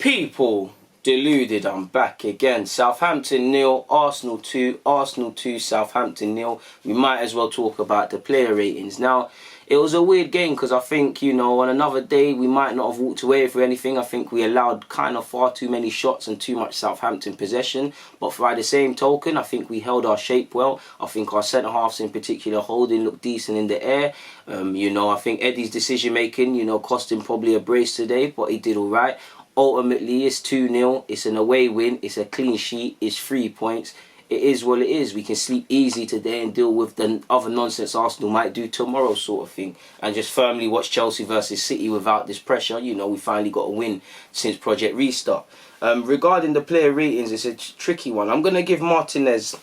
People, deluded, I'm back again. Southampton 0, Arsenal 2, Arsenal 2, Southampton 0. We might as well talk about the player ratings. Now, it was a weird game because I think, you know, on another day we might not have walked away with anything. I think we allowed kind of far too many shots and too much Southampton possession. But by the same token, I think we held our shape well. I think our centre-halves in particular, Holding, looked decent in the air. You know, I think Eddie's decision-making, you know, cost him probably a brace today, but he did all right. Ultimately, it's 2-0. It's an away win. It's a clean sheet. It's 3 points. It is what it is. We can sleep easy today and deal with the other nonsense Arsenal might do tomorrow, sort of thing. And just firmly watch Chelsea versus City without this pressure. You know, we finally got a win since Project Restart. Regarding the player ratings, it's a tricky one. I'm going to give Martinez...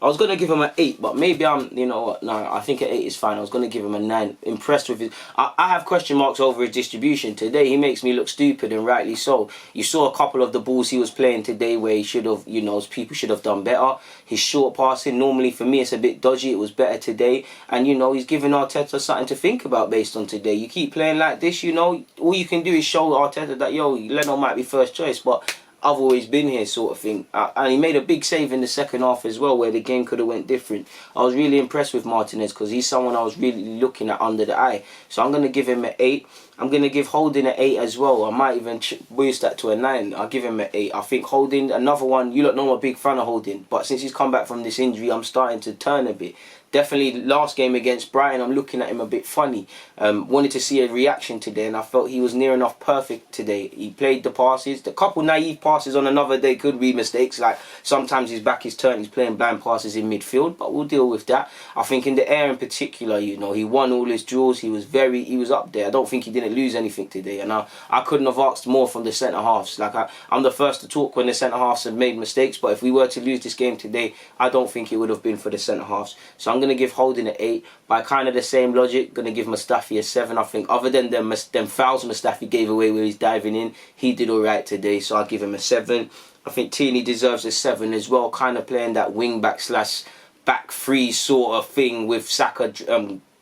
I was going to give him an 8, but maybe you know what, no, I think an 8 is fine. I was going to give him a 9. Impressed with his... I have question marks over his distribution. Today, he makes me look stupid, and rightly so. You saw a couple of the balls he was playing today where he should have, you know, people should have done better. His short passing, normally for me, it's a bit dodgy. It was better today. And, you know, he's giving Arteta something to think about based on today. You keep playing like this, you know, all you can do is show Arteta that, yo, Leno might be first choice, but... I've always been here, sort of thing. And he made a big save in the second half as well, where the game could have went different. I was really impressed with Martinez because he's someone I was really looking at under the eye. So I'm going to give him an 8. I'm going to give Holding an 8 as well. I might even boost that to a 9. I'll give him an 8. I think Holding, another one, you lot know I'm a big fan of Holding. But since he's come back from this injury, I'm starting to turn a bit. Definitely last game against Brighton, I'm looking at him a bit funny. Wanted to see a reaction today, and I felt he was near enough perfect today. He played the passes. The couple naive passes on another day could be mistakes. Like sometimes his back is turned, he's playing blind passes in midfield, but we'll deal with that. I think in the air in particular, you know, he won all his duels. He was up there. I don't think he didn't lose anything today, and I couldn't have asked more from the centre halves. Like I'm the first to talk when the centre halves have made mistakes, but if we were to lose this game today, I don't think it would have been for the centre halves. So I'm going to give Holding an 8. By kind of the same logic, going to give Mustafi a 7. I think other than them fouls Mustafi gave away where he's diving in, he did alright today, so I'll give him a 7. I think Tierney deserves a 7 as well, kind of playing that wing back slash back three sort of thing with Saka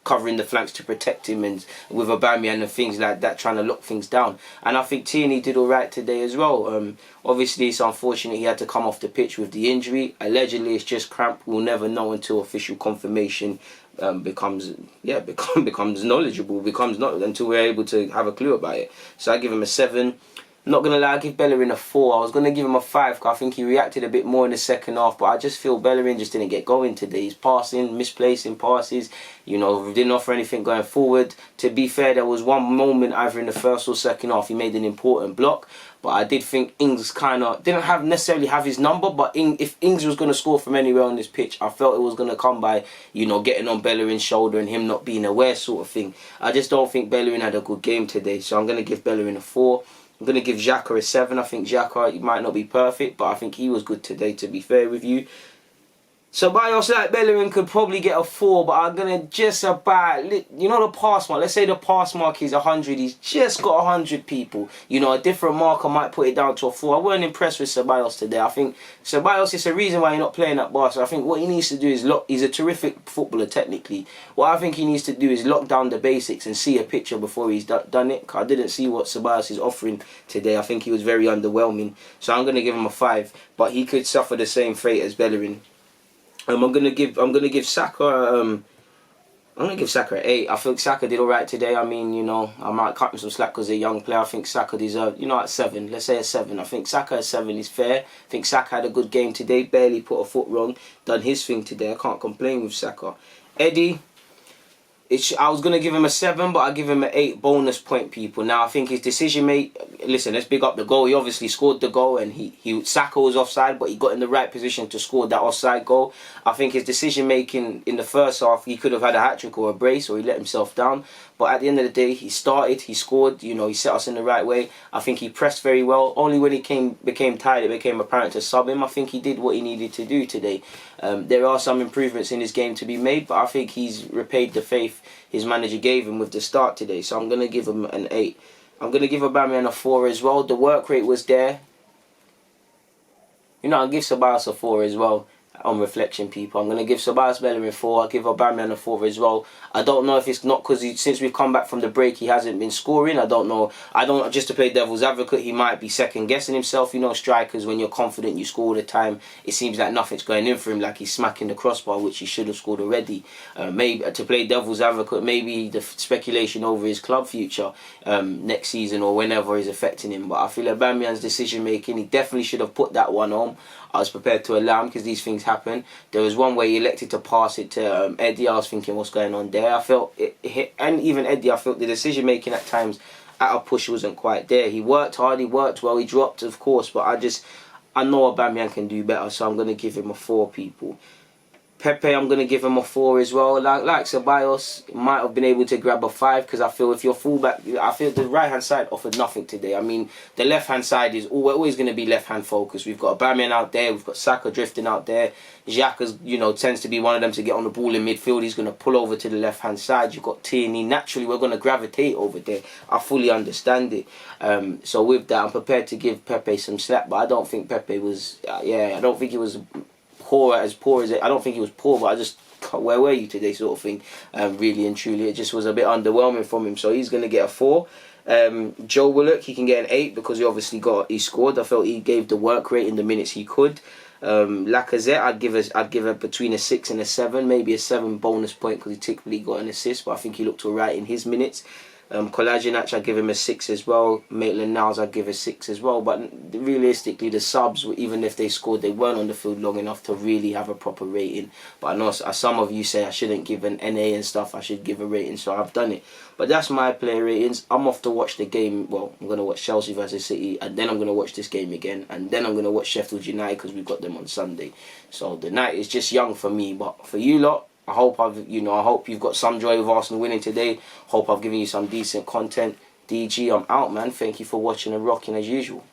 covering the flanks to protect him, and with Aubameyang and things like that trying to lock things down. And I think Tierney did alright today as well. Obviously it's unfortunate he had to come off the pitch with the injury. Allegedly it's just cramp. We'll never know until official confirmation becomes knowledgeable, until we're able to have a clue about it. So I give him a 7. Not going to lie, I give Bellerin a 4. I was going to give him a 5 because I think he reacted a bit more in the second half, but I just feel Bellerin just didn't get going today. He's passing, misplacing passes, you know, didn't offer anything going forward. To be fair, there was one moment either in the first or second half he made an important block, but I did think Ings kind of didn't necessarily have his number, but if Ings was going to score from anywhere on this pitch, I felt it was going to come by, you know, getting on Bellerin's shoulder and him not being aware sort of thing. I just don't think Bellerin had a good game today, so I'm going to give Bellerin a 4. I'm going to give Xhaka a 7. I think Xhaka might not be perfect, but I think he was good today, to be fair with you. Ceballos, like Bellerin, could probably get a 4, but I'm going to just about... You know the pass mark? Let's say the pass mark is 100. He's just got 100 people. You know, a different marker might put it down to a 4. I weren't impressed with Ceballos today. I think Ceballos is the reason why you're not playing at Barca. I think what he needs to do is lock... He's a terrific footballer, technically. What I think he needs to do is lock down the basics and see a picture before he's done it. I didn't see what Ceballos is offering today. I think he was very underwhelming. So I'm going to give him a 5. But he could suffer the same fate as Bellerin. I'm gonna give Saka I'm gonna give Saka an 8. I think Saka did alright today. I mean, you know, I might cut him some slack because he's a young player. I think Saka deserved, you know, at 7. Let's say a 7. I think Saka at 7 is fair. I think Saka had a good game today. Barely put a foot wrong. Done his thing today. I can't complain with Saka. Eddie, I was going to give him a 7, but I give him an 8 bonus point, people. Now, I think his decision listen, let's big up the goal. He obviously scored the goal, and Saka was offside, but he got in the right position to score that offside goal. I think his decision making in the first half, he could have had a hat-trick or a brace, or he let himself down. But at the end of the day, he started, he scored, you know, he set us in the right way. I think he pressed very well. Only when he became tired, it became apparent to sub him. I think he did what he needed to do today. There are some improvements in his game to be made, but I think he's repaid the faith his manager gave him with the start today. So I'm going to give him an 8. I'm going to give Aubameyang a 4 as well. The work rate was there. You know, I'll give Ceballos a 4 as well. on reflection, people. I'm going to give Ceballos Bellerin a 4. I'll give Aubameyang a 4 as well. I don't know if it's not because since we've come back from the break, he hasn't been scoring. I don't know. Just to play devil's advocate, he might be second guessing himself. You know, strikers, when you're confident you score all the time, it seems like nothing's going in for him, like he's smacking the crossbar, which he should have scored already. Maybe to play devil's advocate, maybe the speculation over his club future next season or whenever is affecting him. But I feel Aubameyang's decision making, he definitely should have put that one home. I was prepared to allow him because these things happen. There was one where he elected to pass it to Eddie. I was thinking, what's going on there? I felt it, and even Eddie, I felt the decision making at times at a push wasn't quite there. He worked hard, he worked well, he dropped, of course, but I know Aubameyang can do better, so I'm going to give him a 4, people. Pepe, I'm going to give him a 4 as well. Like Ceballos, might have been able to grab a 5 because I feel if you're fullback, I feel the right-hand side offered nothing today. I mean, the left-hand side is always going to be left-hand focused. We've got Aubameyang out there, we've got Saka drifting out there. Xhaka, tends to be one of them to get on the ball in midfield. He's going to pull over to the left-hand side. You've got Tierney. Naturally, we're going to gravitate over there. I fully understand it. So with that, I'm prepared to give Pepe some slack, but I don't think Pepe was, I don't think he was poor as I don't think he was poor, but I just, where were you today sort of thing. Really and truly, it just was a bit underwhelming from him, so he's going to get a 4. Joe Willock, he can get an 8 because he scored. I felt he gave the work rate in the minutes he could. Lacazette, I'd give a between a 6 and a 7, maybe a 7 bonus point because he typically got an assist, but I think he looked alright in his minutes. Kolasinac, I'd give him a 6 as well. Maitland-Niles, I'd give a 6 as well. But realistically, the subs, even if they scored, they weren't on the field long enough to really have a proper rating. But I know some of you say I shouldn't give an NA and stuff. I should give a rating, so I've done it. But that's my player ratings. I'm off to watch the game. Well, I'm going to watch Chelsea versus City, and then I'm going to watch this game again, and then I'm going to watch Sheffield United because we've got them on Sunday. So the night is just young for me, but for you lot, I hope I hope you've got some joy of Arsenal winning today. Hope I've given you some decent content. DG, I'm out, man. Thank you for watching and rocking as usual.